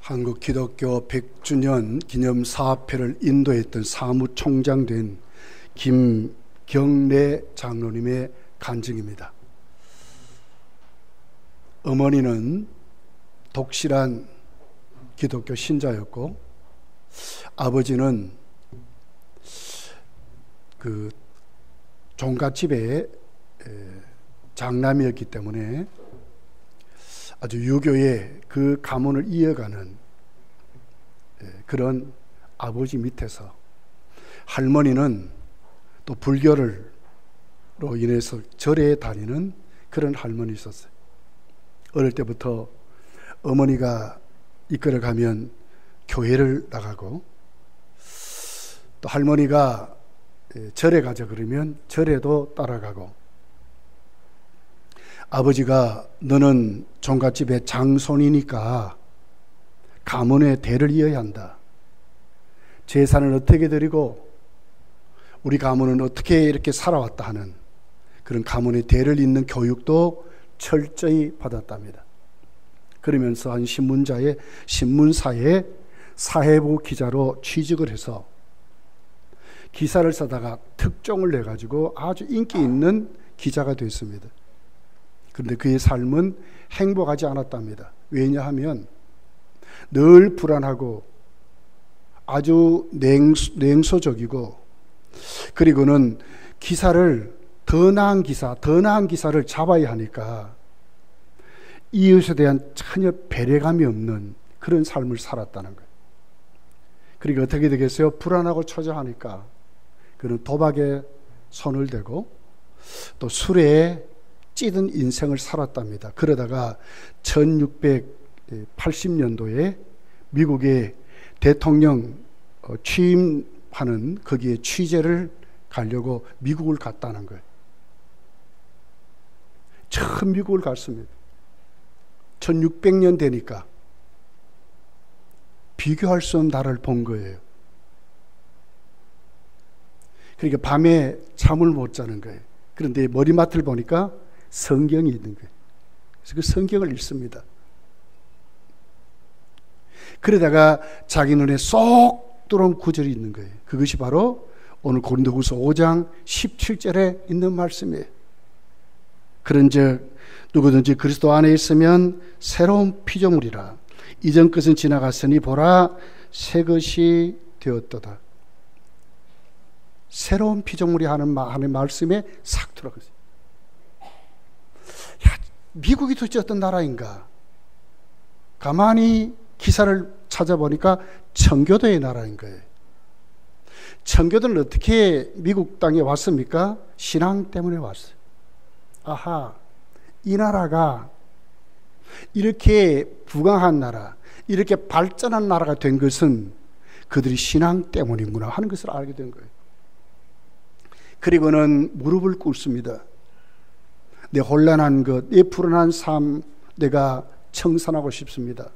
한국 기독교 100주년 기념 사업회를 인도했던 사무총장 된 김경래 장로님의 간증입니다. 어머니는 독실한 기독교 신자였고, 아버지는 그 종갓집의 장남이었기 때문에 아주 유교의 그 가문을 이어가는 그런 아버지 밑에서, 할머니는 또 불교로 인해서 절에 다니는 그런 할머니 있었어요. 어릴 때부터 어머니가 이끌어가면 교회를 나가고, 또 할머니가 절에 가자 그러면 절에도 따라가고, 아버지가 너는 종갓집의 장손이니까 가문의 대를 이어야 한다. 제사는 어떻게 드리고 우리 가문은 어떻게 이렇게 살아왔다 하는 그런 가문의 대를 잇는 교육도 철저히 받았답니다. 그러면서 한 신문사에 사회부 기자로 취직을 해서 기사를 쓰다가 특종을 내가지고 아주 인기 있는 기자가 됐습니다. 그런데 그의 삶은 행복하지 않았답니다. 왜냐하면 늘 불안하고 아주 냉소적이고, 그리고는 기사를 더 나은 기사를 잡아야 하니까 이웃에 대한 전혀 배려감이 없는 그런 삶을 살았다는 거예요. 그러니까 어떻게 되겠어요? 불안하고 초조하니까 그는 도박에 손을 대고 또 술에 찌든 인생을 살았답니다. 그러다가 1680년도에 미국의 대통령 취임하는 거기에 취재를 가려고 미국을 갔다는 거예요. 처음 미국을 갔습니다. 1600년 되니까 비교할 수 없는 나라를 본 거예요. 그러니까 밤에 잠을 못 자는 거예요. 그런데 머리맡을 보니까 성경이 있는 거예요. 그래서 그 성경을 읽습니다. 그러다가 자기 눈에 쏙 들어온 구절이 있는 거예요. 그것이 바로 오늘 고린도후서 5장 17절에 있는 말씀이에요. 그런즉 누구든지 그리스도 안에 있으면 새로운 피조물이라. 이전 것은 지나갔으니 보라 새 것이 되었도다. 새로운 피조물이 하는 말씀에 싹 들어갔어요. 미국이 도대체 어떤 나라인가? 가만히 기사를 찾아보니까 청교도의 나라인 거예요. 청교도는 어떻게 미국 땅에 왔습니까? 신앙 때문에 왔어요. 아하, 이 나라가 이렇게 부강한 나라, 이렇게 발전한 나라가 된 것은 그들이 신앙 때문이구나 하는 것을 알게 된 거예요. 그리고는 무릎을 꿇습니다. 내 혼란한 것, 내 불안한 삶 내가 청산하고 싶습니다.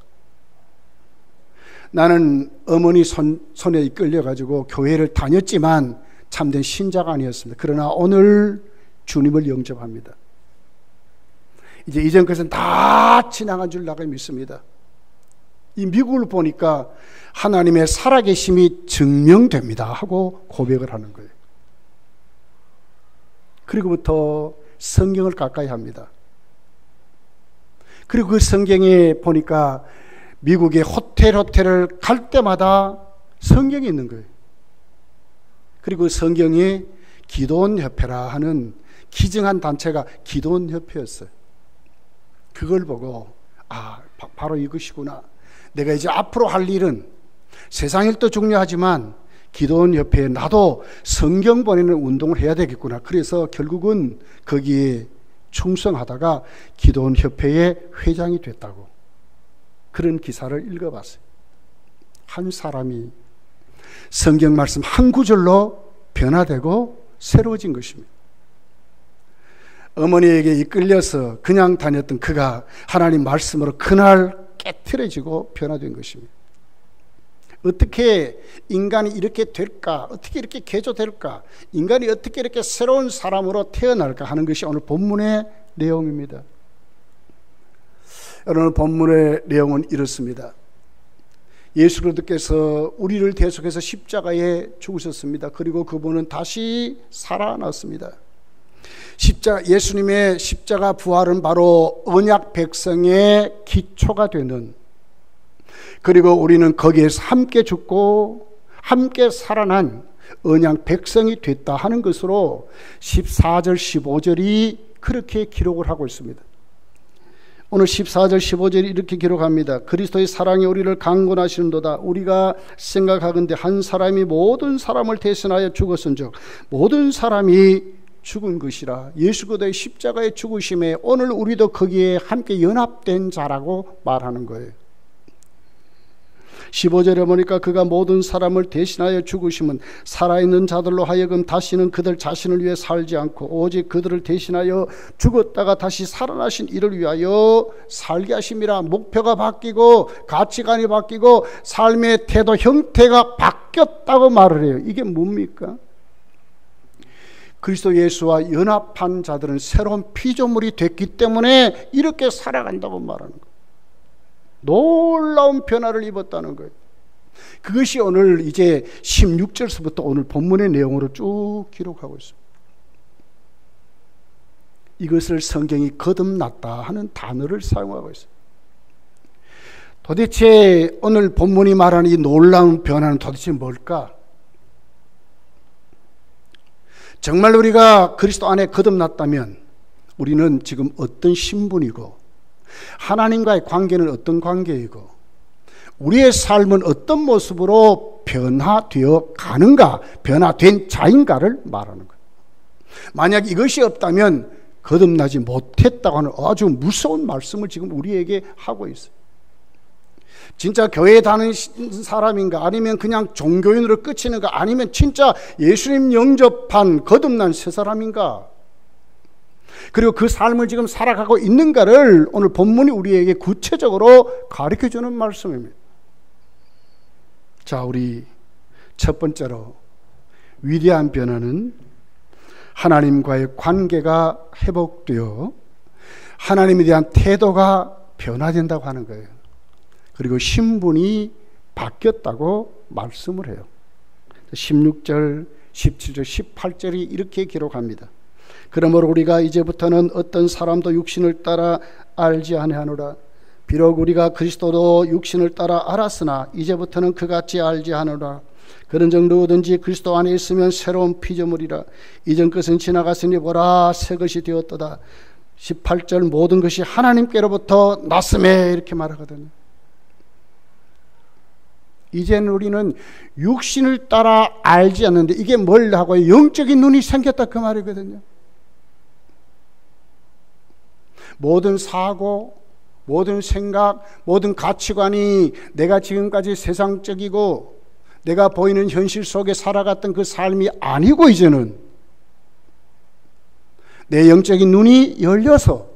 나는 어머니 손에 이끌려가지고 교회를 다녔지만 참된 신자가 아니었습니다. 그러나 오늘 주님을 영접합니다. 이제 이전 것은 다 지나간 줄 나가 믿습니다. 이 미국을 보니까 하나님의 살아계심이 증명됩니다 하고 고백을 하는 거예요. 그리고부터 성경을 가까이 합니다. 그리고 그 성경에 보니까 미국의 호텔을 갈 때마다 성경이 있는 거예요. 그리고 성경에 기도원협회라 하는 기증한 단체가 기도원협회였어요. 그걸 보고 바로 이것이구나. 내가 이제 앞으로 할 일은 세상 일도 중요하지만 기도원협회에 나도 성경 보내는 운동을 해야 되겠구나. 그래서 결국은 거기에 충성하다가 기도원협회의 회장이 됐다고 그런 기사를 읽어봤어요. 한 사람이 성경 말씀 한 구절로 변화되고 새로워진 것입니다. 어머니에게 이끌려서 그냥 다녔던 그가 하나님 말씀으로 그날 깨트려지고 변화된 것입니다. 어떻게 인간이 이렇게 될까? 어떻게 이렇게 개조될까? 인간이 어떻게 이렇게 새로운 사람으로 태어날까 하는 것이 오늘 본문의 내용입니다. 오늘 본문의 내용은 이렇습니다. 예수 그리스도께서 우리를 대속해서 십자가에 죽으셨습니다. 그리고 그분은 다시 살아났습니다. 예수님의 십자가 부활은 바로 언약 백성의 기초가 되는, 그리고 우리는 거기에서 함께 죽고 함께 살아난 언약 백성이 됐다 하는 것으로 14절 15절이 그렇게 기록을 하고 있습니다. 오늘 14절 15절이 이렇게 기록합니다. 그리스도의 사랑이 우리를 강권하시는도다. 우리가 생각하건대 한 사람이 모든 사람을 대신하여 죽었은즉 모든 사람이 죽은 것이라. 예수 그리스도의 십자가의 죽으심에 오늘 우리도 거기에 함께 연합된 자라고 말하는 거예요. 15절에 보니까 그가 모든 사람을 대신하여 죽으심은 살아있는 자들로 하여금 다시는 그들 자신을 위해 살지 않고 오직 그들을 대신하여 죽었다가 다시 살아나신 이를 위하여 살게 하심이라. 목표가 바뀌고 가치관이 바뀌고 삶의 태도 형태가 바뀌었다고 말을 해요. 이게 뭡니까? 그리스도 예수와 연합한 자들은 새로운 피조물이 됐기 때문에 이렇게 살아간다고 말하는 거예요. 놀라운 변화를 입었다는 거예요. 그것이 오늘 이제 16절서부터 오늘 본문의 내용으로 쭉 기록하고 있습니다. 이것을 성경이 거듭났다 하는 단어를 사용하고 있어요. 도대체 오늘 본문이 말하는 이 놀라운 변화는 도대체 뭘까? 정말 우리가 그리스도 안에 거듭났다면 우리는 지금 어떤 신분이고 하나님과의 관계는 어떤 관계이고 우리의 삶은 어떤 모습으로 변화되어 가는가, 변화된 자인가를 말하는 거예요. 만약 이것이 없다면 거듭나지 못했다고 하는 아주 무서운 말씀을 지금 우리에게 하고 있어요. 진짜 교회에 다니는 사람인가, 아니면 그냥 종교인으로 끝이는가, 아니면 진짜 예수님 영접한 거듭난 새 사람인가, 그리고 그 삶을 지금 살아가고 있는가를 오늘 본문이 우리에게 구체적으로 가르쳐주는 말씀입니다. 자, 우리 첫 번째로 위대한 변화는 하나님과의 관계가 회복되어 하나님에 대한 태도가 변화된다고 하는 거예요. 그리고 신분이 바뀌었다고 말씀을 해요. 16절, 17절, 18절이 이렇게 기록합니다. 그러므로 우리가 이제부터는 어떤 사람도 육신을 따라 알지 아니하노라. 비록 우리가 그리스도도 육신을 따라 알았으나 이제부터는 그같이 알지 않으라. 그런즉 누구든지 그리스도 안에 있으면 새로운 피조물이라. 이전 것은 지나갔으니 보라 새 것이 되었도다. 18절 모든 것이 하나님께로부터 났음에 이렇게 말하거든요. 이제는 우리는 육신을 따라 알지 않는데 이게 뭘 하고요? 영적인 눈이 생겼다 그 말이거든요. 모든 사고, 모든 생각, 모든 가치관이 내가 지금까지 세상적이고 내가 보이는 현실 속에 살아갔던 그 삶이 아니고 이제는 내 영적인 눈이 열려서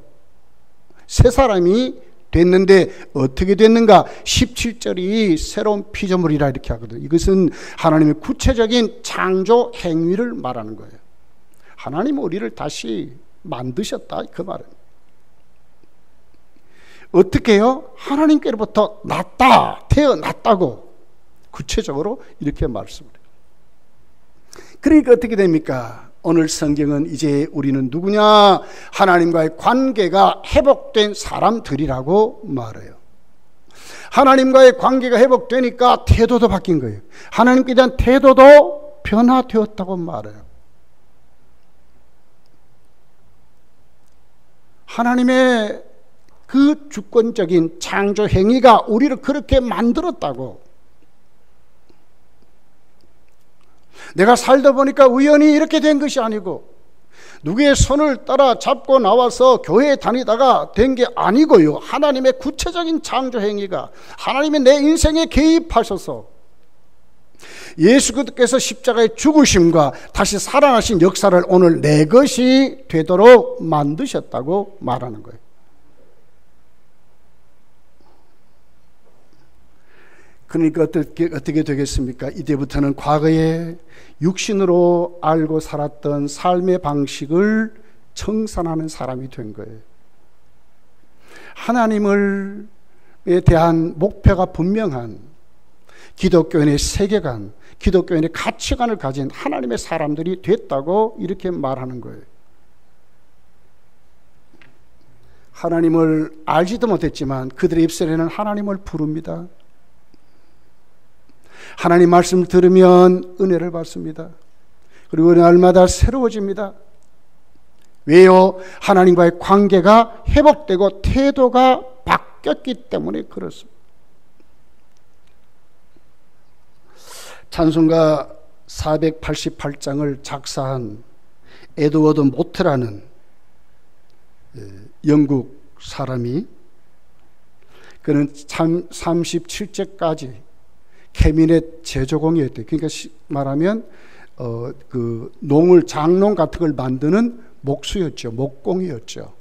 새 사람이 됐는데 어떻게 됐는가? 17절이 새로운 피조물이라 이렇게 하거든요. 이것은 하나님의 구체적인 창조 행위를 말하는 거예요. 하나님은 우리를 다시 만드셨다 그 말입니다. 어떻게 해요? 하나님께로부터 났다, 태어났다고 구체적으로 이렇게 말씀을 해요. 그러니까 어떻게 됩니까? 오늘 성경은 이제 우리는 누구냐? 하나님과의 관계가 회복된 사람들이라고 말해요. 하나님과의 관계가 회복되니까 태도도 바뀐 거예요. 하나님께 대한 태도도 변화되었다고 말해요. 하나님의 그 주권적인 창조 행위가 우리를 그렇게 만들었다고. 내가 살다 보니까 우연히 이렇게 된 것이 아니고 누구의 손을 따라 잡고 나와서 교회에 다니다가 된 게 아니고요. 하나님의 구체적인 창조 행위가 하나님의 내 인생에 개입하셔서 예수 그리스도께서 십자가의 죽으심과 다시 살아나신 역사를 오늘 내 것이 되도록 만드셨다고 말하는 거예요. 그러니까 어떻게 되겠습니까? 이때부터는 과거에 육신으로 알고 살았던 삶의 방식을 청산하는 사람이 된 거예요. 하나님에 대한 목표가 분명한 기독교인의 세계관, 기독교인의 가치관을 가진 하나님의 사람들이 됐다고 이렇게 말하는 거예요. 하나님을 알지도 못했지만 그들의 입술에는 하나님을 부릅니다. 하나님 말씀을 들으면 은혜를 받습니다. 그리고 날마다 새로워집니다. 왜요? 하나님과의 관계가 회복되고 태도가 바뀌었기 때문에 그렇습니다. 찬송가 488장을 작사한 에드워드 모트라는 영국 사람이, 그는 37제까지 캐비넷 제조공이었대요. 그러니까 말하면 그 농을, 장농 같은 걸 만드는 목수였죠. 목공이었죠.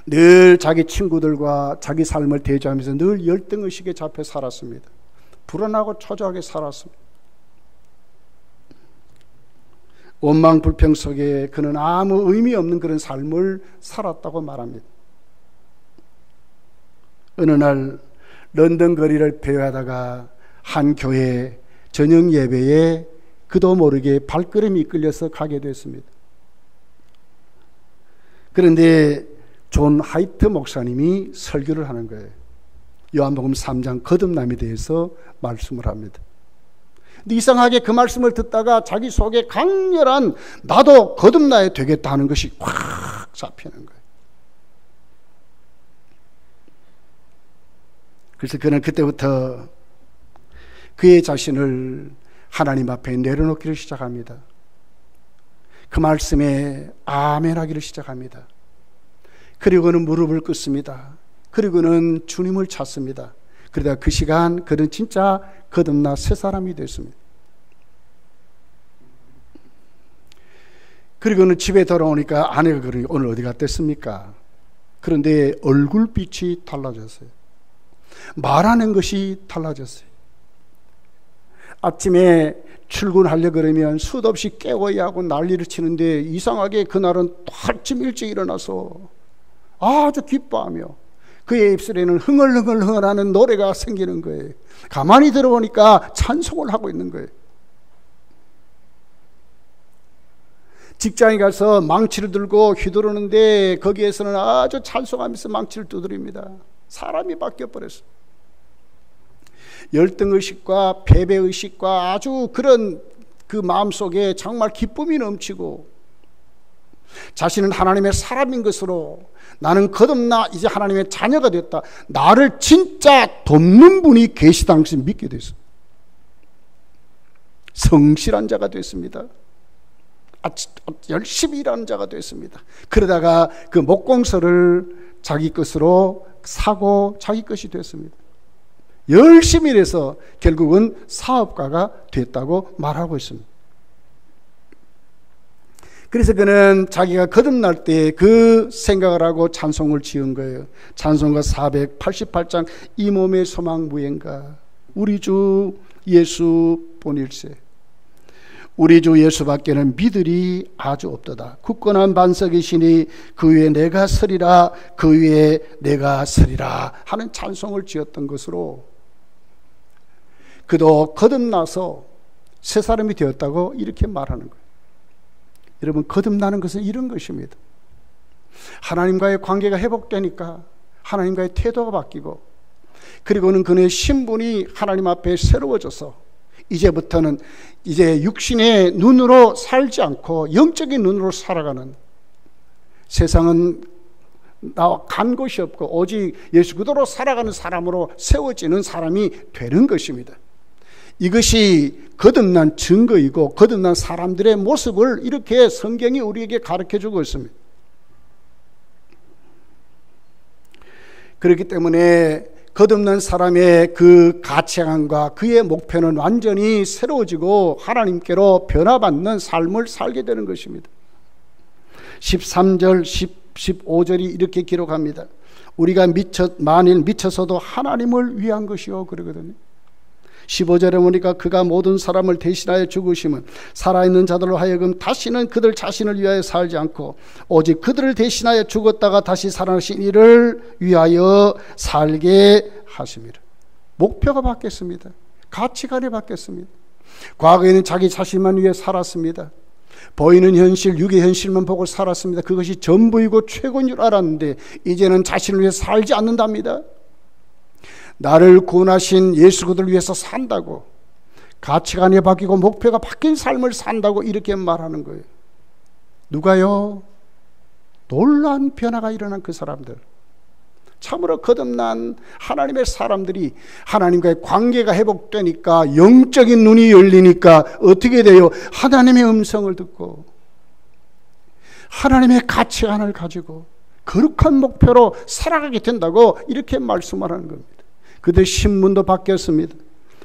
늘 자기 친구들과 자기 삶을 대조하면서 늘 열등의식에 잡혀 살았습니다. 불안하고 초조하게 살았습니다. 원망 불평 속에 그는 아무 의미 없는 그런 삶을 살았다고 말합니다. 어느 날 런던 거리를 배회하다가 한 교회 저녁 예배에 그도 모르게 발걸음이 이끌려서 가게 됐습니다. 그런데 존 하이트 목사님이 설교를 하는 거예요. 요한복음 3장 거듭남에 대해서 말씀을 합니다. 근데 이상하게 그 말씀을 듣다가 자기 속에 강렬한 나도 거듭나야 되겠다 하는 것이 확 잡히는 거예요. 그래서 그는 그때부터 그의 자신을 하나님 앞에 내려놓기를 시작합니다. 그 말씀에 아멘하기를 시작합니다. 그리고는 무릎을 꿇습니다. 그리고는 주님을 찾습니다. 그러다 그 시간 그는 진짜 거듭나 새 사람이 됐습니다. 그리고는 집에 돌아오니까 아내가 그러니 오늘 어디 갔댔습니까? 그런데 얼굴빛이 달라졌어요. 말하는 것이 달라졌어요. 아침에 출근하려고 그러면 수도 없이 깨워야 하고 난리를 치는데 이상하게 그날은 아침 일찍 일어나서 아주 기뻐하며 그의 입술에는 흥얼흥얼흥얼하는 노래가 생기는 거예요. 가만히 들어보니까 찬송을 하고 있는 거예요. 직장에 가서 망치를 들고 휘두르는데 거기에서는 아주 찬송하면서 망치를 두드립니다. 사람이 바뀌어버렸어요. 열등의식과 패배의식과 아주 그런 그 마음속에 정말 기쁨이 넘치고 자신은 하나님의 사람인 것으로 나는 거듭나 이제 하나님의 자녀가 됐다. 나를 진짜 돕는 분이 계시다는 것을 믿게 됐어요. 성실한 자가 됐습니다. 열심히 일하는 자가 됐습니다. 그러다가 그 목공소를 자기 것으로 사고 자기 것이 됐습니다. 열심히 일해서 결국은 사업가가 됐다고 말하고 있습니다. 그래서 그는 자기가 거듭날 때 그 생각을 하고 찬송을 지은 거예요. 찬송가 488장 이 몸의 소망 무엇인가 우리 주 예수 뿐일세. 우리 주 예수밖에는 믿으리 아주 없도다. 굳건한 반석이시니 그 위에 내가 서리라 그 위에 내가 서리라 하는 찬송을 지었던 것으로 그도 거듭나서 새 사람이 되었다고 이렇게 말하는 거예요. 여러분, 거듭나는 것은 이런 것입니다. 하나님과의 관계가 회복되니까 하나님과의 태도가 바뀌고, 그리고는 그의 신분이 하나님 앞에 새로워져서 이제부터는 이제 육신의 눈으로 살지 않고 영적인 눈으로 살아가는, 세상은 나와 간 곳이 없고 오직 예수 그대로 살아가는 사람으로 세워지는 사람이 되는 것입니다. 이것이 거듭난 증거이고 거듭난 사람들의 모습을 이렇게 성경이 우리에게 가르쳐주고 있습니다. 그렇기 때문에 거듭난 사람의 그 가치관과 그의 목표는 완전히 새로워지고 하나님께로 변화받는 삶을 살게 되는 것입니다. 13절 15절이 이렇게 기록합니다. 우리가 만일 미쳐서도 하나님을 위한 것이요 그러거든요. 15절에 보니까 그가 모든 사람을 대신하여 죽으심은 살아있는 자들로 하여금 다시는 그들 자신을 위하여 살지 않고 오직 그들을 대신하여 죽었다가 다시 살아나신 이를 위하여 살게 하심이라. 목표가 바뀌었습니다. 가치관이 바뀌었습니다. 과거에는 자기 자신만 위해 살았습니다. 보이는 현실, 육의 현실만 보고 살았습니다. 그것이 전부이고 최고인 줄 알았는데 이제는 자신을 위해 살지 않는답니다. 나를 구원하신 예수 그리스도를 위해서 산다고, 가치관이 바뀌고 목표가 바뀐 삶을 산다고 이렇게 말하는 거예요. 누가요? 놀라운 변화가 일어난 그 사람들, 참으로 거듭난 하나님의 사람들이 하나님과의 관계가 회복되니까, 영적인 눈이 열리니까 어떻게 돼요? 하나님의 음성을 듣고 하나님의 가치관을 가지고 거룩한 목표로 살아가게 된다고 이렇게 말씀하는 겁니다. 그들 신분도 바뀌었습니다.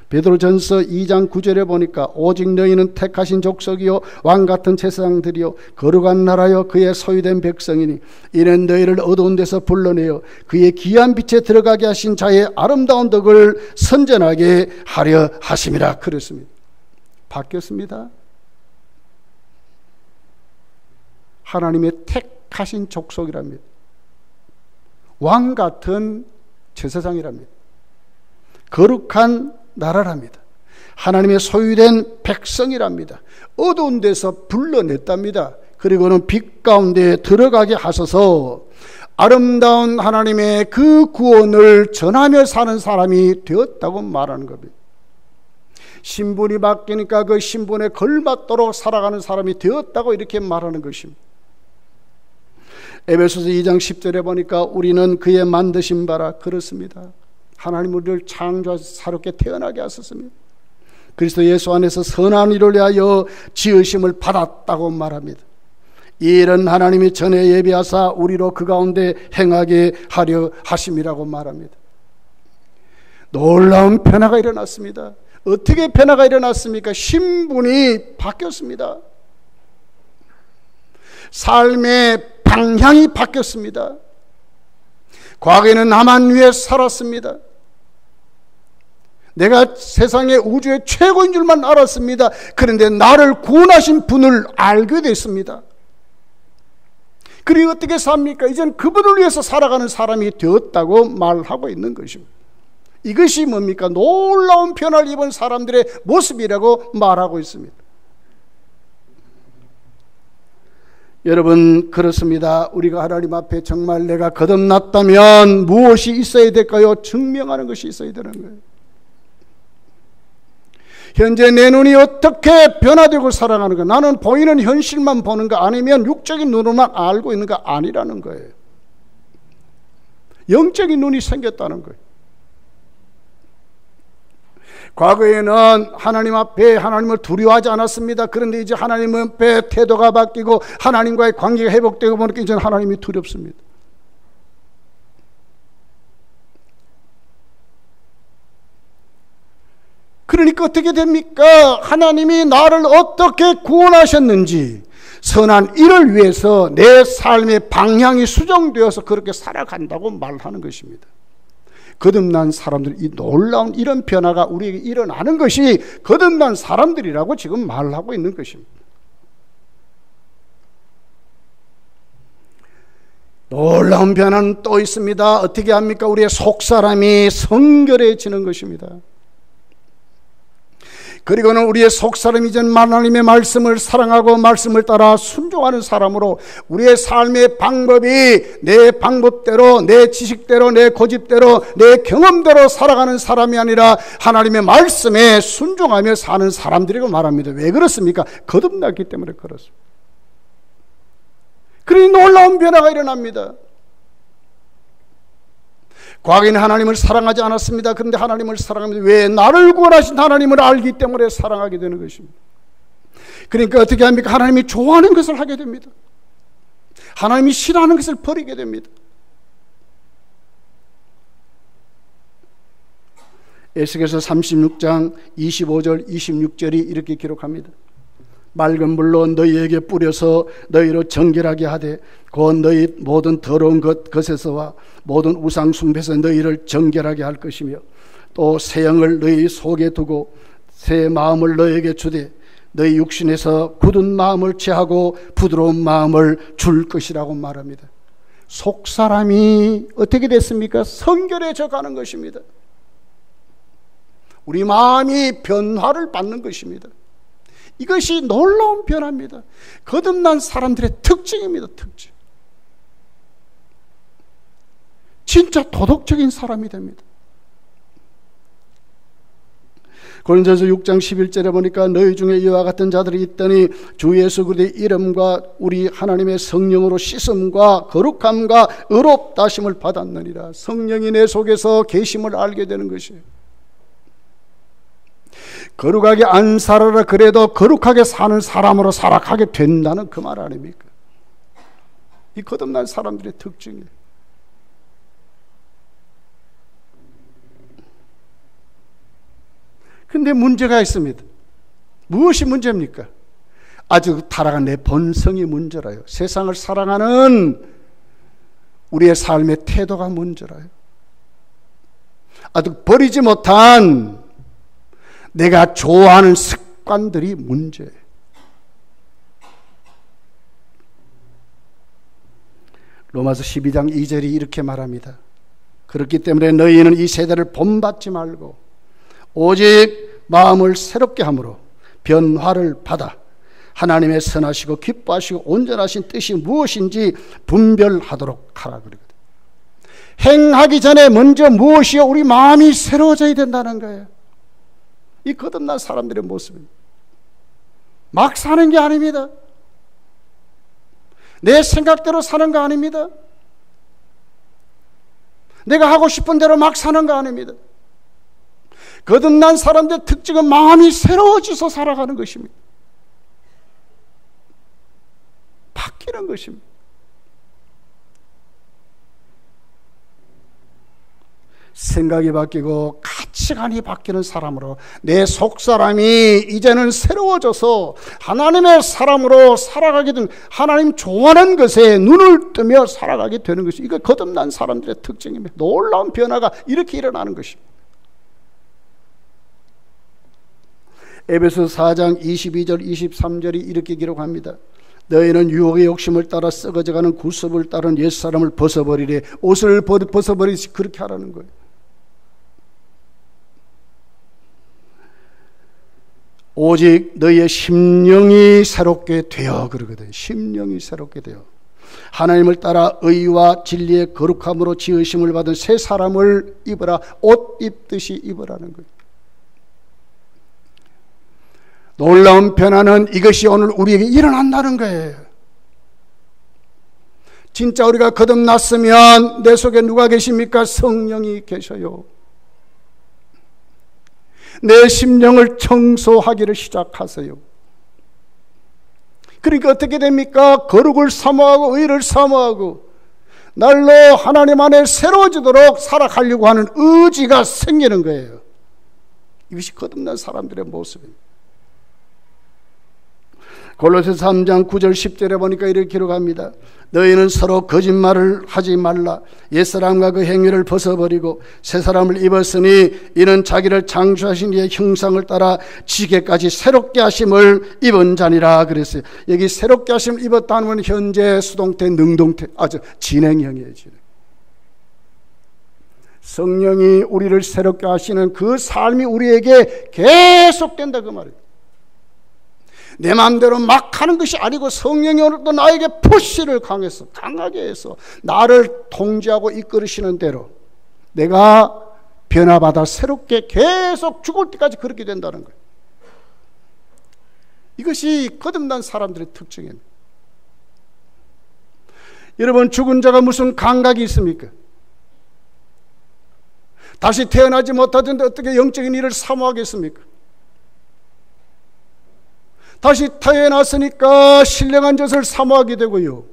베드로전서 2장 9절에 보니까 오직 너희는 택하신 족속이요 왕같은 제사장들이요 거룩한 나라요 그의 소유된 백성이니 이는 너희를 어두운 데서 불러내어 그의 귀한 빛에 들어가게 하신 자의 아름다운 덕을 선전하게 하려 하심이라 그랬습니다. 바뀌었습니다. 하나님의 택하신 족속이랍니다. 왕같은 제사장이랍니다. 거룩한 나라랍니다. 하나님의 소유된 백성이랍니다. 어두운 데서 불러냈답니다. 그리고는 빛 가운데 들어가게 하셔서 아름다운 하나님의 그 구원을 전하며 사는 사람이 되었다고 말하는 겁니다. 신분이 바뀌니까 그 신분에 걸맞도록 살아가는 사람이 되었다고 이렇게 말하는 것입니다. 에베소서 2장 10절에 보니까 우리는 그의 만드신 바라 그렇습니다. 하나님 우리를 창조하셔서 새롭게 태어나게 하셨습니다. 그리스도 예수 안에서 선한 일을 위하여 지으심을 받았다고 말합니다. 이 일은 하나님이 전에 예비하사 우리로 그 가운데 행하게 하려 하심이라고 말합니다. 놀라운 변화가 일어났습니다. 어떻게 변화가 일어났습니까? 신분이 바뀌었습니다. 삶의 방향이 바뀌었습니다. 과거에는 나만 위해 살았습니다. 내가 세상의 우주의 최고인 줄만 알았습니다. 그런데 나를 구원하신 분을 알게 됐습니다. 그리고 어떻게 삽니까? 이제는 그분을 위해서 살아가는 사람이 되었다고 말하고 있는 것입니다. 이것이 뭡니까? 놀라운 변화를 입은 사람들의 모습이라고 말하고 있습니다. 여러분, 그렇습니다. 우리가 하나님 앞에 정말 내가 거듭났다면 무엇이 있어야 될까요? 증명하는 것이 있어야 되는 거예요. 현재 내 눈이 어떻게 변화되고 살아가는가? 나는 보이는 현실만 보는가? 아니면 육적인 눈으로만 알고 있는가? 아니라는 거예요. 영적인 눈이 생겼다는 거예요. 과거에는 하나님 앞에 하나님을 두려워하지 않았습니다. 그런데 이제 하나님 앞에 태도가 바뀌고 하나님과의 관계가 회복되고 보니까 이제는 하나님이 두렵습니다. 그러니까 어떻게 됩니까? 하나님이 나를 어떻게 구원하셨는지 선한 일을 위해서 내 삶의 방향이 수정되어서 그렇게 살아간다고 말하는 것입니다. 거듭난 사람들, 이 놀라운 이런 변화가 우리에게 일어나는 것이 거듭난 사람들이라고 지금 말하고 있는 것입니다. 놀라운 변화는 또 있습니다. 어떻게 합니까? 우리의 속사람이 성결해지는 것입니다. 그리고는 우리의 속사람이 이제 하나님의 말씀을 사랑하고 말씀을 따라 순종하는 사람으로 우리의 삶의 방법이 내 방법대로, 내 지식대로, 내 고집대로, 내 경험대로 살아가는 사람이 아니라 하나님의 말씀에 순종하며 사는 사람들이라고 말합니다. 왜 그렇습니까? 거듭났기 때문에 그렇습니다. 그러니 놀라운 변화가 일어납니다. 과거에는 하나님을 사랑하지 않았습니다. 그런데 하나님을 사랑합니다. 왜? 나를 구원하신 하나님을 알기 때문에 사랑하게 되는 것입니다. 그러니까 어떻게 합니까? 하나님이 좋아하는 것을 하게 됩니다. 하나님이 싫어하는 것을 버리게 됩니다. 에스겔서 36장 25절 26절이 이렇게 기록합니다. 맑은 물로 너희에게 뿌려서 너희로 정결하게 하되 곧 너희 모든 더러운 것에서와 모든 우상 숭배에서 너희를 정결하게 할 것이며 또 새 영을 너희 속에 두고 새 마음을 너희에게 주되 너희 육신에서 굳은 마음을 취하고 부드러운 마음을 줄 것이라고 말합니다. 속사람이 어떻게 됐습니까? 성결해져 가는 것입니다. 우리 마음이 변화를 받는 것입니다. 이것이 놀라운 변화입니다. 거듭난 사람들의 특징입니다. 특징. 진짜 도덕적인 사람이 됩니다. 고린도전서 6장 11절에 보니까 너희 중에 이와 같은 자들이 있더니 주 예수 그리스도의 이름과 우리 하나님의 성령으로 씻음과 거룩함과 의롭다심을 받았느니라. 성령이 내 속에서 계심을 알게 되는 것이에요. 거룩하게 안 살아라 그래도 거룩하게 사는 사람으로 살아가게 된다는 그 말 아닙니까? 이 거듭난 사람들의 특징이에요. 근데 문제가 있습니다. 무엇이 문제입니까? 아주 타락한 내 본성이 문제라요. 세상을 사랑하는 우리의 삶의 태도가 문제라요. 아주 버리지 못한 내가 좋아하는 습관들이 문제예요. 로마서 12장 2절이 이렇게 말합니다. 그렇기 때문에 너희는 이 세대를 본받지 말고 오직 마음을 새롭게 함으로 변화를 받아 하나님의 선하시고 기뻐하시고 온전하신 뜻이 무엇인지 분별하도록 하라 그러거든. 행하기 전에 먼저 무엇이요? 우리 마음이 새로워져야 된다는 거예요. 이 거듭난 사람들의 모습입니다. 막 사는 게 아닙니다. 내 생각대로 사는 거 아닙니다. 내가 하고 싶은 대로 막 사는 거 아닙니다. 거듭난 사람들의 특징은 마음이 새로워져서 살아가는 것입니다. 바뀌는 것입니다. 생각이 바뀌고 가치관이 바뀌는 사람으로 내 속사람이 이제는 새로워져서 하나님의 사람으로 살아가게 되는, 하나님 좋아하는 것에 눈을 뜨며 살아가게 되는 것이, 이거 거듭난 사람들의 특징입니다. 놀라운 변화가 이렇게 일어나는 것입니다. 에베소 4장 22절 23절이 이렇게 기록합니다. 너희는 유혹의 욕심을 따라 썩어져가는 구습을 따른 옛사람을 벗어버리래. 옷을 벗어버리지 그렇게 하라는 거예요. 오직 너희의 심령이 새롭게 되어 그러거든. 심령이 새롭게 되어 하나님을 따라 의와 진리의 거룩함으로 지으심을 받은 새 사람을 입으라. 옷 입듯이 입으라는 거예요. 놀라운 변화는 이것이 오늘 우리에게 일어난다는 거예요. 진짜 우리가 거듭났으면 내 속에 누가 계십니까? 성령이 계셔요. 내 심령을 청소하기를 시작하세요. 그러니까 어떻게 됩니까? 거룩을 사모하고 의를 사모하고 날로 하나님 안에 새로워지도록 살아가려고 하는 의지가 생기는 거예요. 이것이 거듭난 사람들의 모습입니다. 골로새서 3장 9절 10절에 보니까 이렇게 기록합니다. 너희는 서로 거짓말을 하지 말라. 옛사람과 그 행위를 벗어버리고 새 사람을 입었으니 이는 자기를 창조하신 이의 형상을 따라 지게까지 새롭게 하심을 입은 자니라 그랬어요. 여기 새롭게 하심을 입었다는 건 현재, 수동태, 능동태, 아주 진행형이에요. 진행. 성령이 우리를 새롭게 하시는 그 삶이 우리에게 계속된다 그 말이에요. 내 마음대로 막 하는 것이 아니고 성령이 오늘도 나에게 푸시를 강하게 해서 나를 통제하고 이끌으시는 대로 내가 변화받아 새롭게 계속 죽을 때까지 그렇게 된다는 거예요. 이것이 거듭난 사람들의 특징입니다. 여러분, 죽은 자가 무슨 감각이 있습니까? 다시 태어나지 못하던데 어떻게 영적인 일을 사모하겠습니까? 다시 태어났으니까 신령한 것을 사모하게 되고요.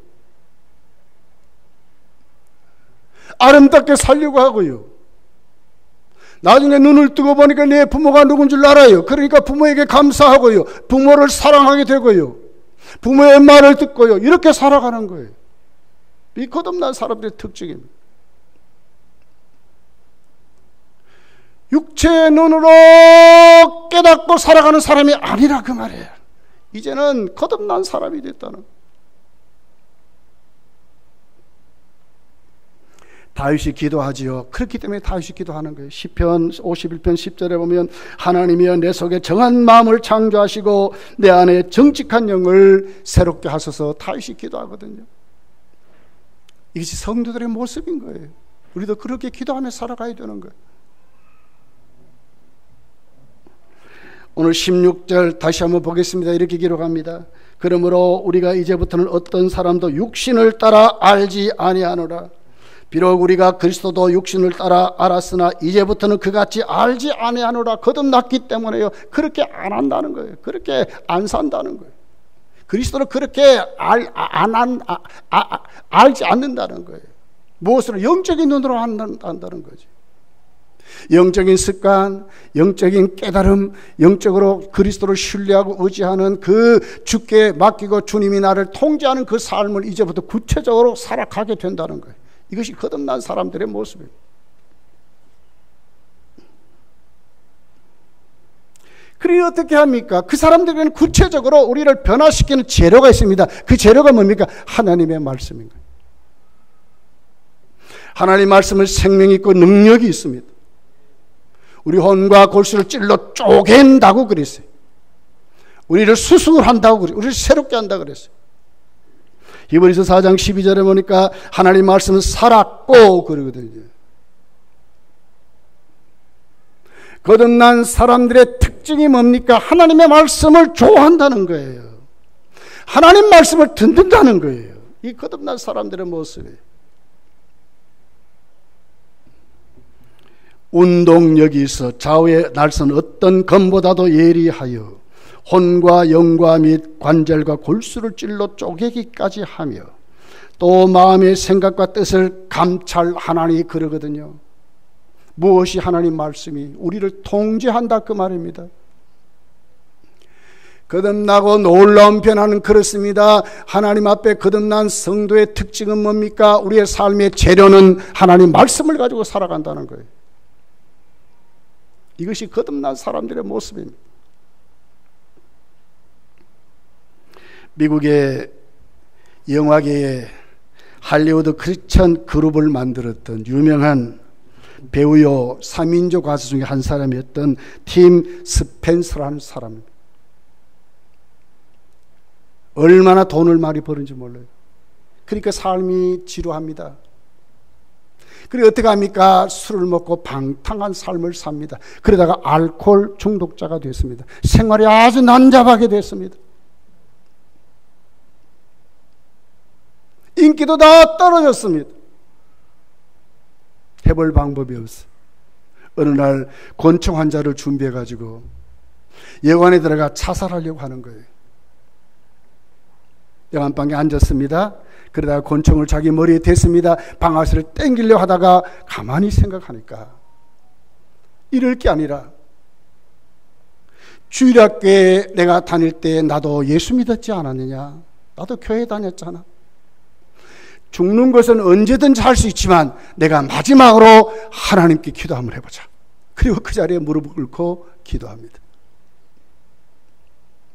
아름답게 살려고 하고요. 나중에 눈을 뜨고 보니까 내 부모가 누군 줄 알아요. 그러니까 부모에게 감사하고요. 부모를 사랑하게 되고요. 부모의 말을 듣고요. 이렇게 살아가는 거예요. 이 거듭난 사람들의 특징입니다. 육체의 눈으로 깨닫고 살아가는 사람이 아니라 그 말이에요. 이제는 거듭난 사람이 됐다는. 다윗이 기도하지요. 그렇기 때문에 다윗이 기도하는 거예요. 시편 51편 10절에 보면 하나님이여 내 속에 정한 마음을 창조하시고 내 안에 정직한 영을 새롭게 하소서. 다윗이 기도하거든요. 이것이 성도들의 모습인 거예요. 우리도 그렇게 기도하며 살아가야 되는 거예요. 오늘 16절 다시 한번 보겠습니다. 이렇게 기록합니다. 그러므로 우리가 이제부터는 어떤 사람도 육신을 따라 알지 아니하노라. 비록 우리가 그리스도도 육신을 따라 알았으나 이제부터는 그같이 알지 아니하노라. 거듭났기 때문에요. 그렇게 안 한다는 거예요. 그렇게 안 산다는 거예요. 그리스도를 그렇게 알지 않는다는 거예요. 무엇으로? 영적인 눈으로 한다는 거죠. 영적인 습관, 영적인 깨달음, 영적으로 그리스도를 신뢰하고 의지하는 그 주께 맡기고 주님이 나를 통제하는 그 삶을 이제부터 구체적으로 살아가게 된다는 거예요. 이것이 거듭난 사람들의 모습이에요. 그러니 어떻게 합니까? 그 사람들에게는 구체적으로 우리를 변화시키는 재료가 있습니다. 그 재료가 뭡니까? 하나님의 말씀인 거예요. 하나님 말씀은 생명이 있고 능력이 있습니다. 우리 혼과 골수를 찔러 쪼갠다고 그랬어요. 우리를 수술한다고 그랬어요. 우리를 새롭게 한다고 그랬어요. 히브리서 4장 12절에 보니까 하나님 말씀은 살았고 그러거든요. 거듭난 사람들의 특징이 뭡니까? 하나님의 말씀을 좋아한다는 거예요. 하나님 말씀을 듣는다는 거예요. 이 거듭난 사람들의 모습이에요. 운동력이 있어 좌우의 날선 어떤 검보다도 예리하여 혼과 영과 및 관절과 골수를 찔러 쪼개기까지 하며 또 마음의 생각과 뜻을 감찰하나니 그러거든요. 무엇이 하나님 말씀이 우리를 통제한다 그 말입니다. 거듭나고 놀라운 변화는 그렇습니다. 하나님 앞에 거듭난 성도의 특징은 뭡니까? 우리의 삶의 재료는 하나님 말씀을 가지고 살아간다는 거예요. 이것이 거듭난 사람들의 모습입니다. 미국의 영화계에 할리우드 크리스천 그룹을 만들었던 유명한 배우요 3인조 가수 중에 한 사람이었던 팀 스펜서라는 사람입니다. 얼마나 돈을 많이 버는지 몰라요. 그러니까 삶이 지루합니다. 그리고 어떻게 합니까? 술을 먹고 방탕한 삶을 삽니다. 그러다가 알코올 중독자가 됐습니다. 생활이 아주 난잡하게 됐습니다. 인기도 다 떨어졌습니다. 해볼 방법이 없어. 어느 날 곤충 환자를 준비해가지고 여관에 들어가 자살하려고 하는 거예요. 여관방에 앉았습니다. 그러다가 곤충을 자기 머리에 댔습니다. 방아쇠를 땡기려고 하다가 가만히 생각하니까 이럴 게 아니라 주일학교에 내가 다닐 때 나도 예수 믿었지 않았느냐? 나도 교회 다녔잖아. 죽는 것은 언제든지 할 수 있지만 내가 마지막으로 하나님께 기도 한번 해보자. 그리고 그 자리에 무릎을 꿇고 기도합니다.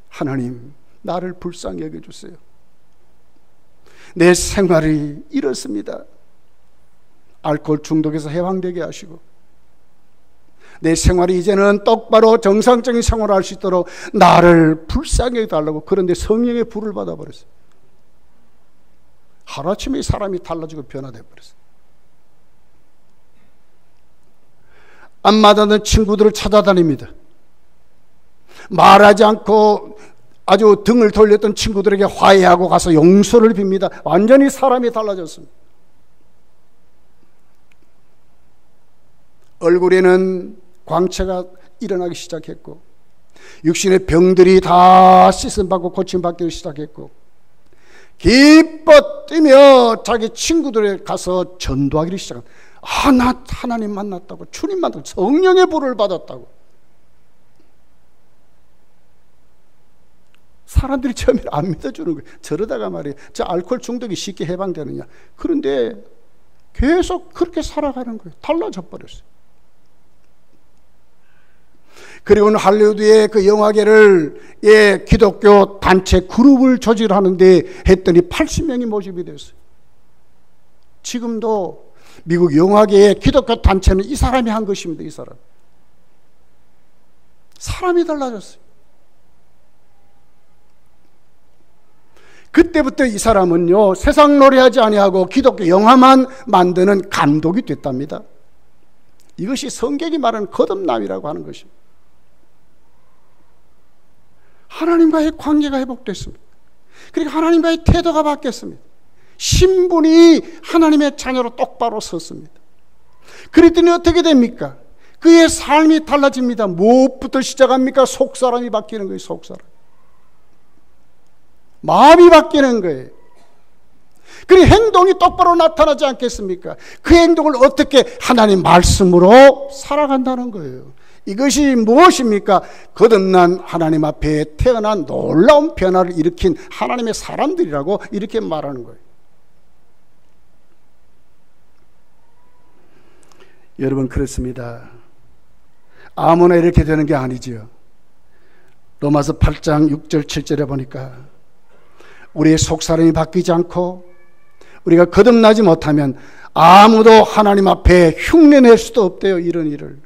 하나님, 나를 불쌍히 여겨주세요. 내 생활이 이렇습니다. 알코올 중독에서 해방되게 하시고 내 생활이 이제는 똑바로 정상적인 생활을 할 수 있도록 나를 불쌍히 여겨달라고. 그런데 성령의 불을 받아버렸어요. 하루아침에 이 사람이 달라지고 변화되어 버렸어요. 안 맞았는 친구들을 찾아다닙니다. 말하지 않고 아주 등을 돌렸던 친구들에게 화해하고 가서 용서를 빕니다. 완전히 사람이 달라졌습니다. 얼굴에는 광채가 일어나기 시작했고 육신의 병들이 다 씻음받고 고침받기 시작했고 기뻐 뛰며 자기 친구들에 가서 전도하기를 시작합니다. 나 하나님 만났다고, 주님 만났다고, 성령의 불을 받았다고. 사람들이 처음에 안 믿어주는 거예요. 저러다가 말이에요, 저 알코올 중독이 쉽게 해방되느냐. 그런데 계속 그렇게 살아가는 거예요. 달라져 버렸어요. 그리고는 할리우드의 그 영화계를 기독교 단체 그룹을 조직하는데 했더니 80명이 모집이 됐어요. 지금도 미국 영화계의 기독교 단체는 이 사람이 한 것입니다. 이 사람. 사람이 달라졌어요. 그때부터 이 사람은요, 세상 노래하지 아니하고 기독교 영화만 만드는 감독이 됐답니다. 이것이 성경이 말하는 거듭남이라고 하는 것입니다. 하나님과의 관계가 회복됐습니다. 그러니까 하나님과의 태도가 바뀌었습니다. 신분이 하나님의 자녀로 똑바로 섰습니다. 그랬더니 어떻게 됩니까? 그의 삶이 달라집니다. 무엇부터 시작합니까? 속사람이 바뀌는 거예요. 속사람. 마음이 바뀌는 거예요. 그리고 행동이 똑바로 나타나지 않겠습니까? 그 행동을 어떻게 하나님 말씀으로 살아간다는 거예요. 이것이 무엇입니까? 거듭난 하나님 앞에 태어난 놀라운 변화를 일으킨 하나님의 사람들이라고 이렇게 말하는 거예요. 여러분, 그렇습니다. 아무나 이렇게 되는 게 아니지요. 로마서 8장 6절 7절에 보니까 우리의 속사람이 바뀌지 않고 우리가 거듭나지 못하면 아무도 하나님 앞에 흉내낼 수도 없대요. 이런 일을.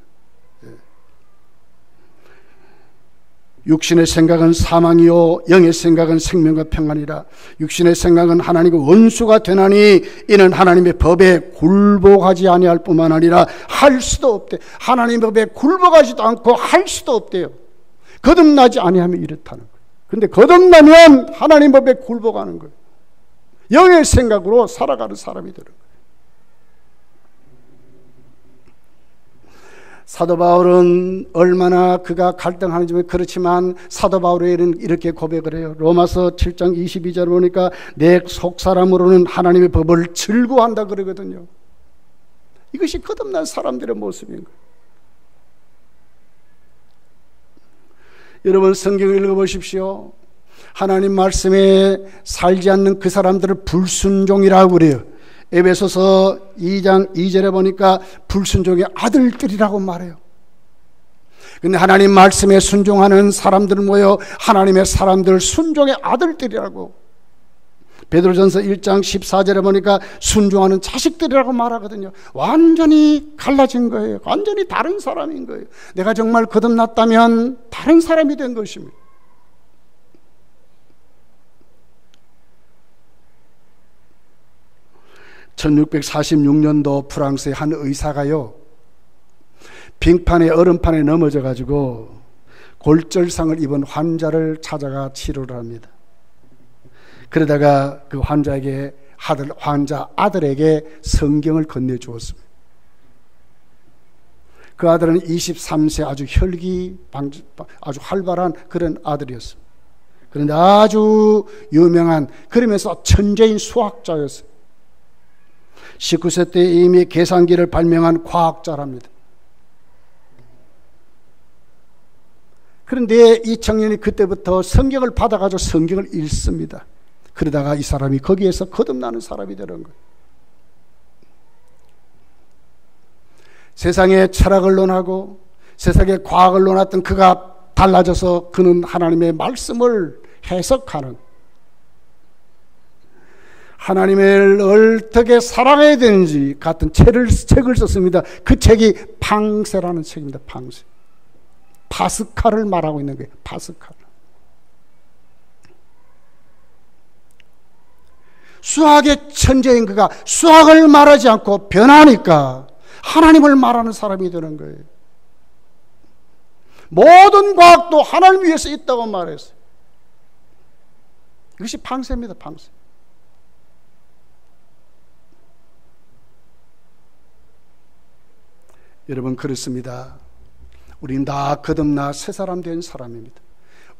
육신의 생각은 사망이요 영의 생각은 생명과 평안이라. 육신의 생각은 하나님과 원수가 되나니 이는 하나님의 법에 굴복하지 아니할 뿐만 아니라 할 수도 없대. 하나님의 법에 굴복하지도 않고 할 수도 없대요. 거듭나지 아니하면 이렇다는 거예요. 근데 거듭나면 하나님 법에 굴복하는 거예요. 영의 생각으로 살아가는 사람이 되는 거예요. 사도 바울은 얼마나 그가 갈등하는지 그렇지만 사도 바울은 이렇게 고백을 해요. 로마서 7장 22절 보니까 내 속사람으로는 하나님의 법을 즐거워한다 그러거든요. 이것이 거듭난 사람들의 모습인 거예요. 여러분, 성경을 읽어보십시오. 하나님 말씀에 살지 않는 그 사람들을 불순종이라고 그래요. 에베소서 2장 2절에 보니까 불순종의 아들들이라고 말해요. 근데 하나님 말씀에 순종하는 사람들은 뭐예요? 하나님의 사람들, 순종의 아들들이라고. 베드로전서 1장 14절에 보니까 순종하는 자식들이라고 말하거든요. 완전히 갈라진 거예요. 완전히 다른 사람인 거예요. 내가 정말 거듭났다면 다른 사람이 된 것입니다. (1646년도) 프랑스의 한 의사가요, 빙판에 얼음판에 넘어져 가지고 골절상을 입은 환자를 찾아가 치료를 합니다. 그러다가 그 환자 아들에게 성경을 건네주었습니다. 그 아들은 23세 아주 아주 활발한 그런 아들이었습니다. 그런데 아주 유명한, 그러면서 천재인 수학자였어요. 19세 때 이미 계산기를 발명한 과학자랍니다. 그런데 이 청년이 그때부터 성경을 받아가지고 성경을 읽습니다. 그러다가 이 사람이 거기에서 거듭나는 사람이 되는 거예요. 세상의 철학을 논하고 세상의 과학을 논했던 그가 달라져서 그는 하나님의 말씀을 해석하는, 하나님을 어떻게 사랑해야 되는지 같은 책을 썼습니다. 그 책이 팡세라는 책입니다. 팡세. 파스칼을 말하고 있는 거예요. 파스칼. 수학의 천재인 그가 수학을 말하지 않고 변하니까 하나님을 말하는 사람이 되는 거예요. 모든 과학도 하나님 위해서 있다고 말했어요. 이것이 팡세입니다. 팡세. 여러분, 그렇습니다. 우리는 다 거듭나 새 사람 된 사람입니다.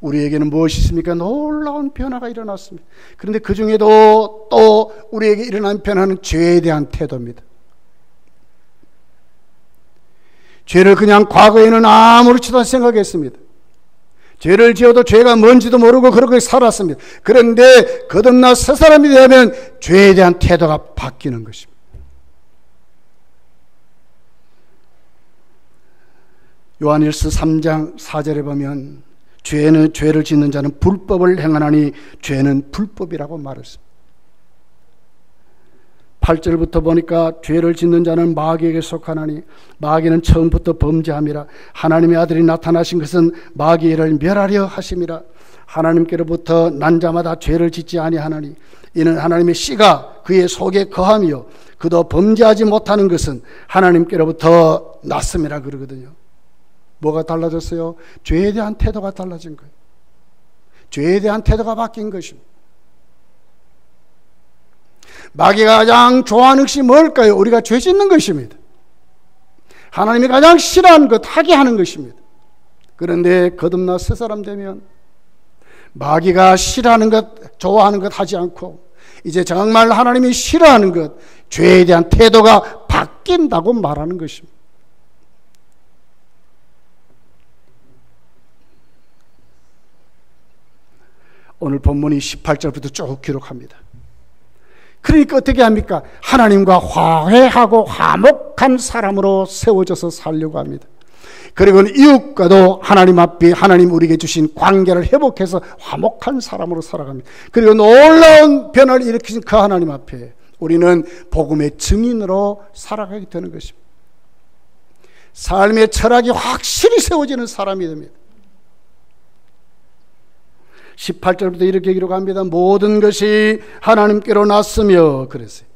우리에게는 무엇이 있습니까? 놀라운 변화가 일어났습니다. 그런데 그 중에도 또 우리에게 일어난 변화는 죄에 대한 태도입니다. 죄를 그냥 과거에는 아무렇지도 않게 생각했습니다. 죄를 지어도 죄가 뭔지도 모르고 그렇게 살았습니다. 그런데 거듭나 새 사람이 되면 죄에 대한 태도가 바뀌는 것입니다. 요한일서 3장 4절에 보면 죄를 짓는 자는 불법을 행하나니 죄는 불법이라고 말했습니다. 8절부터 보니까 죄를 짓는 자는 마귀에게 속하나니 마귀는 처음부터 범죄함이라. 하나님의 아들이 나타나신 것은 마귀를 멸하려 하심이라. 하나님께로부터 난 자마다 죄를 짓지 아니하나니 이는 하나님의 씨가 그의 속에 거함이요 그도 범죄하지 못하는 것은 하나님께로부터 났음이라 그러거든요. 뭐가 달라졌어요? 죄에 대한 태도가 달라진 거예요. 죄에 대한 태도가 바뀐 것입니다. 마귀가 가장 좋아하는 것이 뭘까요? 우리가 죄 짓는 것입니다. 하나님이 가장 싫어하는 것, 하게 하는 것입니다. 그런데 거듭나 새 사람 되면 마귀가 싫어하는 것, 좋아하는 것 하지 않고 이제 정말 하나님이 싫어하는 것, 죄에 대한 태도가 바뀐다고 말하는 것입니다. 오늘 본문이 18절부터 쭉 기록합니다. 그러니까 어떻게 합니까? 하나님과 화해하고 화목한 사람으로 세워져서 살려고 합니다. 그리고 이웃과도 하나님 앞에 하나님 우리에게 주신 관계를 회복해서 화목한 사람으로 살아갑니다. 그리고 놀라운 변화를 일으키신 그 하나님 앞에 우리는 복음의 증인으로 살아가게 되는 것입니다. 삶의 철학이 확실히 세워지는 사람이 됩니다. 18절부터 이렇게 기록합니다. 모든 것이 하나님께로 났으며 그랬어요.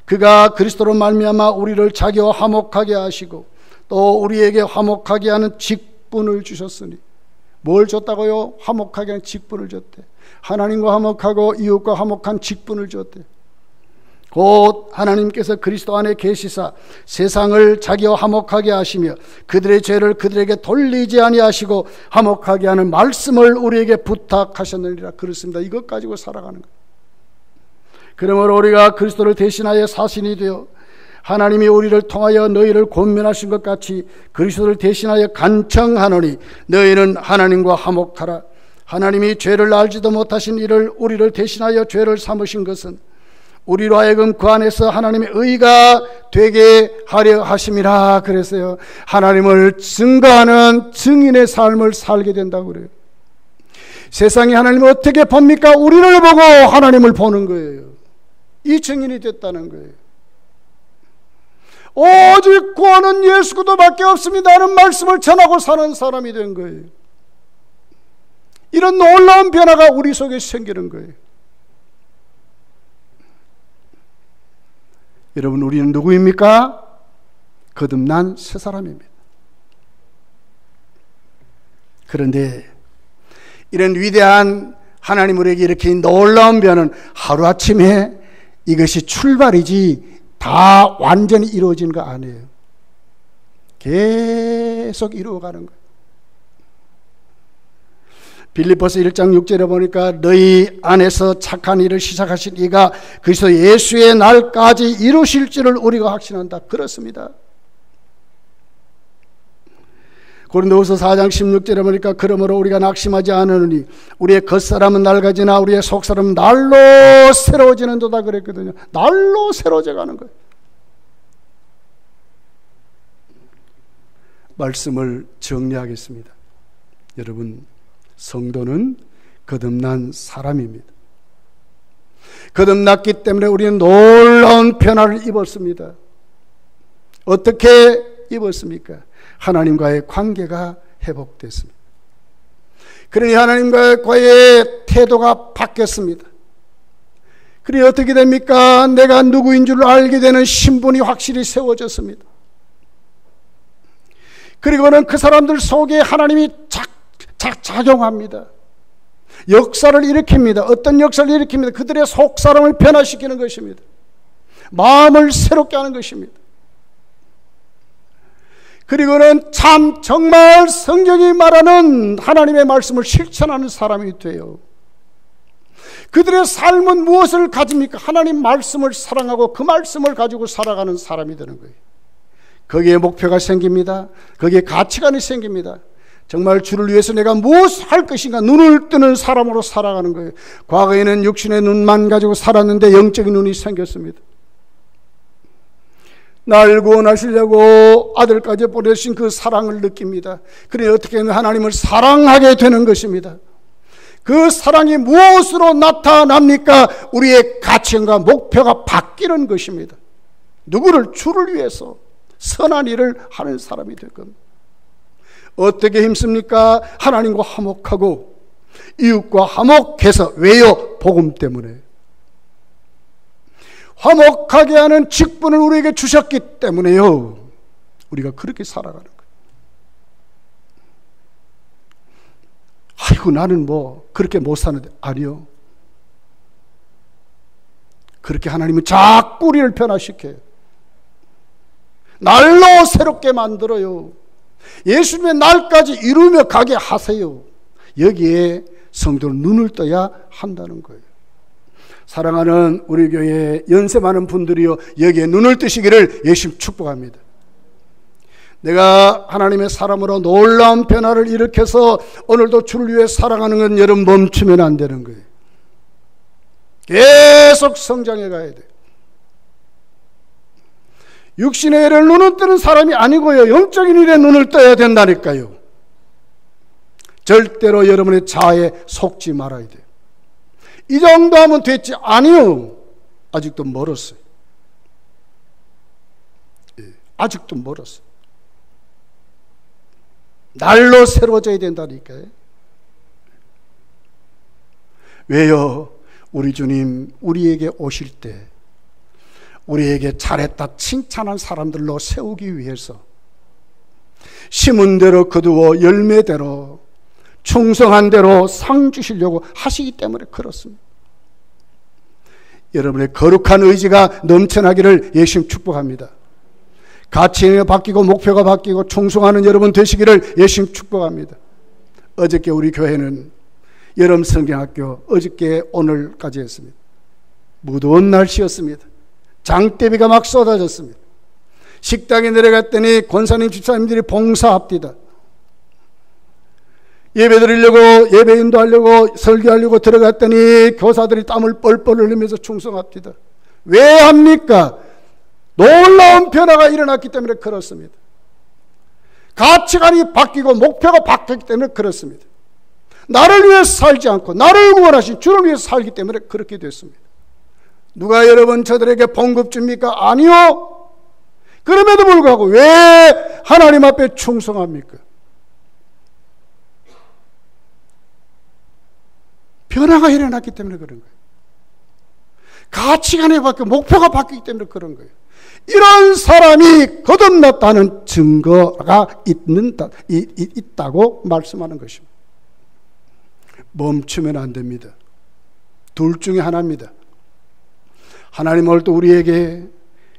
그가 그리스도로 말미암아 우리를 자기와 화목하게 하시고 또 우리에게 화목하게 하는 직분을 주셨으니. 뭘 줬다고요? 화목하게 하는 직분을 줬대. 하나님과 화목하고 이웃과 화목한 직분을 줬대. 곧 하나님께서 그리스도 안에 계시사 세상을 자기와 화목하게 하시며 그들의 죄를 그들에게 돌리지 아니하시고 화목하게 하는 말씀을 우리에게 부탁하셨느니라. 그렇습니다. 이것 가지고 살아가는 거예요. 그러므로 우리가 그리스도를 대신하여 사신이 되어 하나님이 우리를 통하여 너희를 권면하신 것 같이 그리스도를 대신하여 간청하노니 너희는 하나님과 화목하라. 하나님이 죄를 알지도 못하신 이를 우리를 대신하여 죄를 삼으신 것은 우리로 하여금 그 안에서 하나님의 의가 되게 하려 하심이라. 그랬어요. 하나님을 증거하는 증인의 삶을 살게 된다고 그래요. 세상이 하나님을 어떻게 봅니까? 우리를 보고 하나님을 보는 거예요. 이 증인이 됐다는 거예요. 오직 구원은 예수 그리스도밖에 없습니다는 말씀을 전하고 사는 사람이 된 거예요. 이런 놀라운 변화가 우리 속에 생기는 거예요. 여러분, 우리는 누구입니까? 거듭난 새 사람입니다. 그런데 이런 위대한 하나님 우리에게 이렇게 놀라운 변화는 하루아침에 이것이 출발이지 다 완전히 이루어진 거 아니에요. 계속 이루어가는 거예요. 빌립보서 1장 6절에 보니까 너희 안에서 착한 일을 시작하신 이가 그리스도 예수의 날까지 이루실 줄을 우리가 확신한다. 그렇습니다. 고린도후서 4장 16절에 보니까 그러므로 우리가 낙심하지 않으니 우리의 겉사람은 낡아지나 우리의 속사람은 날로 새로워지는도다 그랬거든요. 날로 새로워져 가는 거예요. 말씀을 정리하겠습니다. 여러분, 성도는 거듭난 사람입니다. 거듭났기 때문에 우리는 놀라운 변화를 입었습니다. 어떻게 입었습니까? 하나님과의 관계가 회복됐습니다. 그러니 하나님과의 태도가 바뀌었습니다. 그러니 어떻게 됩니까? 내가 누구인 줄 알게 되는 신분이 확실히 세워졌습니다. 그리고는 그 사람들 속에 하나님이 작용합니다. 역사를 일으킵니다. 어떤 역사를 일으킵니다. 그들의 속사람을 변화시키는 것입니다. 마음을 새롭게 하는 것입니다. 그리고는 정말 성경이 말하는 하나님의 말씀을 실천하는 사람이 돼요. 그들의 삶은 무엇을 가집니까? 하나님 말씀을 사랑하고 그 말씀을 가지고 살아가는 사람이 되는 거예요. 거기에 목표가 생깁니다. 거기에 가치관이 생깁니다. 정말 주를 위해서 내가 무엇을 할 것인가 눈을 뜨는 사람으로 살아가는 거예요. 과거에는 육신의 눈만 가지고 살았는데 영적인 눈이 생겼습니다. 날 구원하시려고 아들까지 보내신 그 사랑을 느낍니다. 그래 어떻게 하면 하나님을 사랑하게 되는 것입니다. 그 사랑이 무엇으로 나타납니까? 우리의 가치관과 목표가 바뀌는 것입니다. 누구를? 주를 위해서 선한 일을 하는 사람이 될 겁니다. 어떻게 힘씁니까? 하나님과 화목하고 이웃과 화목해서. 왜요? 복음 때문에. 화목하게 하는 직분을 우리에게 주셨기 때문에요. 우리가 그렇게 살아가는 거예요. 아이고 나는 뭐 그렇게 못 사는데. 아니요. 그렇게 하나님은 자꾸 우리를 변화시켜요. 날로 새롭게 만들어요. 예수님의 날까지 이루며 가게 하세요. 여기에 성도는 눈을 떠야 한다는 거예요. 사랑하는 우리 교회 연세 많은 분들이요, 여기에 눈을 뜨시기를 예수님 축복합니다. 내가 하나님의 사람으로 놀라운 변화를 일으켜서 오늘도 주를 위해 살아가는 건 여러분 멈추면 안 되는 거예요. 계속 성장해 가야 돼요. 육신의 일에 눈을 뜨는 사람이 아니고요, 영적인 일에 눈을 떠야 된다니까요. 절대로 여러분의 자아에 속지 말아야 돼요. 이 정도 하면 됐지. 아니요. 아직도 멀었어요. 아직도 멀었어요. 날로 새로워져야 된다니까요. 왜요? 우리 주님 우리에게 오실 때 우리에게 잘했다 칭찬한 사람들로 세우기 위해서 심은 대로 거두어 열매대로 충성한 대로 상 주시려고 하시기 때문에 그렇습니다. 여러분의 거룩한 의지가 넘쳐나기를 예수님 축복합니다. 가치가 바뀌고 목표가 바뀌고 충성하는 여러분 되시기를 예수님 축복합니다. 어저께 우리 교회는 여름 성경학교 어저께 오늘까지 했습니다. 무더운 날씨였습니다. 장대비가 막 쏟아졌습니다. 식당에 내려갔더니 권사님 집사님들이 봉사합디다. 예배 드리려고, 예배 인도하려고, 설교하려고 들어갔더니 교사들이 땀을 뻘뻘 흘리면서 충성합디다. 왜 합니까? 놀라운 변화가 일어났기 때문에 그렇습니다. 가치관이 바뀌고 목표가 바뀌기 때문에 그렇습니다. 나를 위해 살지 않고 나를 구원하신 주를 위해 살기 때문에 그렇게 됐습니다. 누가 여러분 저들에게 봉급 줍니까? 아니요. 그럼에도 불구하고 왜 하나님 앞에 충성합니까? 변화가 일어났기 때문에 그런 거예요. 가치관이 바뀌고 목표가 바뀌기 때문에 그런 거예요. 이런 사람이 거듭났다는 증거가 있다고 말씀하는 것입니다. 멈추면 안 됩니다. 둘 중에 하나입니다. 하나님 오늘 또 우리에게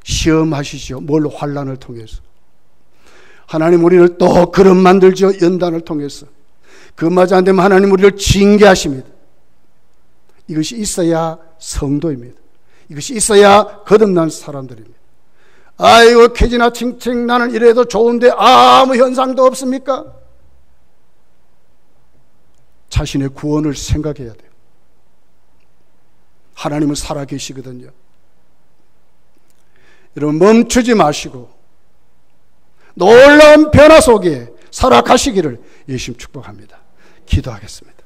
시험하시죠. 뭘로? 환난을 통해서. 하나님 우리를 또 그릇 만들죠. 연단을 통해서. 그마저 안 되면 하나님 우리를 징계하십니다. 이것이 있어야 성도입니다. 이것이 있어야 거듭난 사람들입니다. 아이고 캐지나 칭칭 나는 이래도 좋은데 아무 현상도 없습니까? 자신의 구원을 생각해야 돼요. 하나님은 살아계시거든요. 여러분 멈추지 마시고 놀라운 변화 속에 살아가시기를 예수님 축복합니다. 기도하겠습니다.